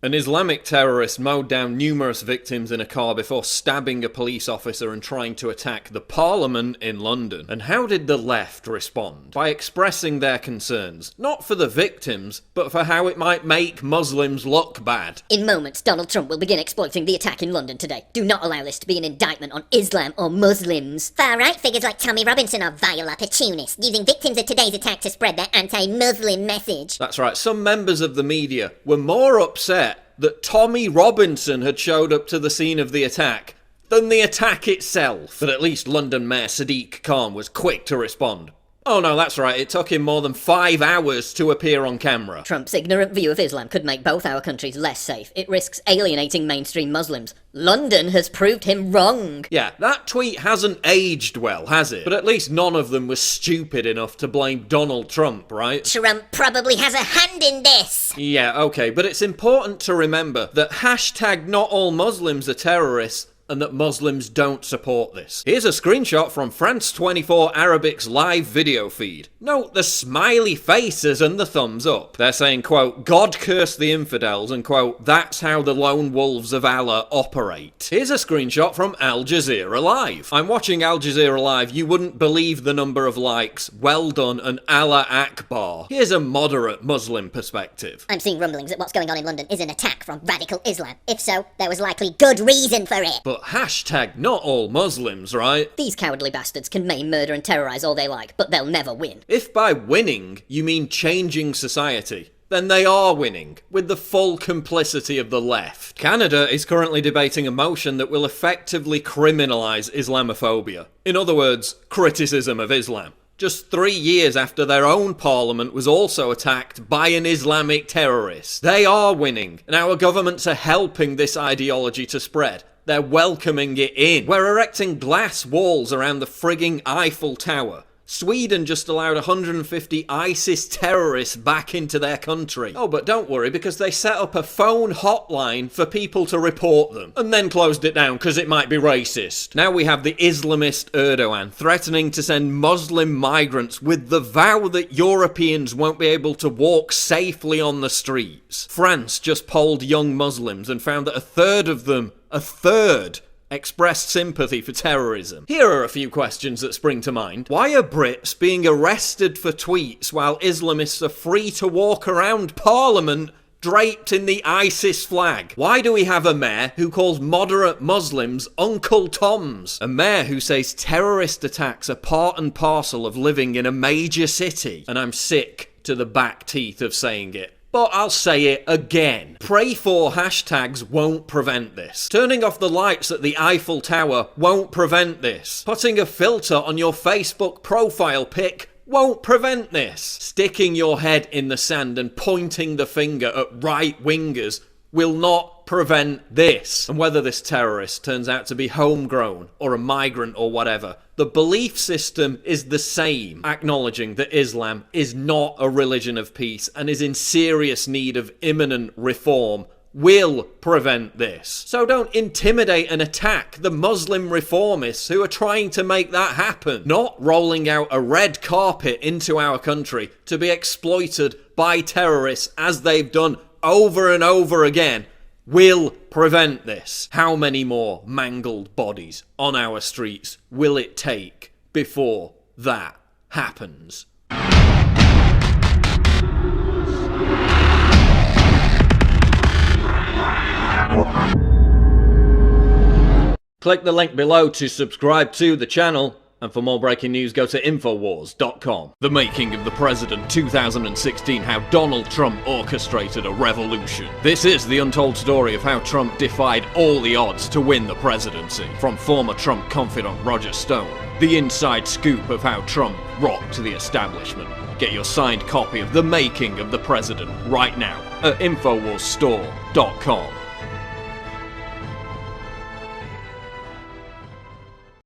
An Islamic terrorist mowed down numerous victims in a car before stabbing a police officer and trying to attack the Parliament in London. And how did the left respond? By expressing their concerns, not for the victims, but for how it might make Muslims look bad. In moments, Donald Trump will begin exploiting the attack in London today. Do not allow this to be an indictment on Islam or Muslims. Far-right figures like Tommy Robinson are vile opportunists, using victims of today's attack to spread their anti-Muslim message. That's right, some members of the media were more upset that Tommy Robinson had showed up to the scene of the attack than the attack itself. But at least London Mayor Sadiq Khan was quick to respond. Oh no, that's right, it took him more than 5 hours to appear on camera. Trump's ignorant view of Islam could make both our countries less safe. It risks alienating mainstream Muslims. London has proved him wrong. Yeah, that tweet hasn't aged well, has it? But at least none of them was stupid enough to blame Donald Trump, right? Trump probably has a hand in this. Yeah, okay, but it's important to remember that hashtag not all Muslims are terrorists and that Muslims don't support this. Here's a screenshot from France 24 Arabic's live video feed. Note the smiley faces and the thumbs up. They're saying, quote, God curse the infidels, and quote, that's how the lone wolves of Allah operate. Here's a screenshot from Al Jazeera Live. I'm watching Al Jazeera Live, you wouldn't believe the number of likes. Well done and Allah Akbar. Here's a moderate Muslim perspective. I'm seeing rumblings that what's going on in London is an attack from radical Islam. If so, there was likely good reason for it. But hashtag not all Muslims, right? These cowardly bastards can maim, murder and terrorise all they like, but they'll never win. If by winning you mean changing society, then they are winning, with the full complicity of the left. Canada is currently debating a motion that will effectively criminalise Islamophobia. In other words, criticism of Islam. Just 3 years after their own parliament was also attacked by an Islamic terrorist. They are winning, and our governments are helping this ideology to spread. They're welcoming it in. We're erecting glass walls around the frigging Eiffel Tower. Sweden just allowed 150 ISIS terrorists back into their country. Oh, but don't worry, because they set up a phone hotline for people to report them, and then closed it down because it might be racist. Now we have the Islamist Erdogan threatening to send Muslim migrants with the vow that Europeans won't be able to walk safely on the streets. France just polled young Muslims and found that a third of them, expressed sympathy for terrorism. Here are a few questions that spring to mind. Why are Brits being arrested for tweets while Islamists are free to walk around Parliament draped in the ISIS flag? Why do we have a mayor who calls moderate Muslims Uncle Toms? A mayor who says terrorist attacks are part and parcel of living in a major city. And I'm sick to the back teeth of saying it. But I'll say it again. Pray for hashtags won't prevent this. Turning off the lights at the Eiffel Tower won't prevent this. Putting a filter on your Facebook profile pic won't prevent this. Sticking your head in the sand and pointing the finger at right-wingers will not prevent this. And whether this terrorist turns out to be homegrown or a migrant or whatever, the belief system is the same, acknowledging that Islam is not a religion of peace and is in serious need of imminent reform, will prevent this. So don't intimidate and attack the Muslim reformists who are trying to make that happen. Not rolling out a red carpet into our country to be exploited by terrorists as they've done over and over again will prevent this. How many more mangled bodies on our streets will it take before that happens? Click the link below to subscribe to the channel. And for more breaking news, go to Infowars.com. The Making of the President 2016, how Donald Trump orchestrated a revolution. This is the untold story of how Trump defied all the odds to win the presidency. From former Trump confidant Roger Stone, the inside scoop of how Trump rocked the establishment. Get your signed copy of The Making of the President right now at InfoWarsStore.com.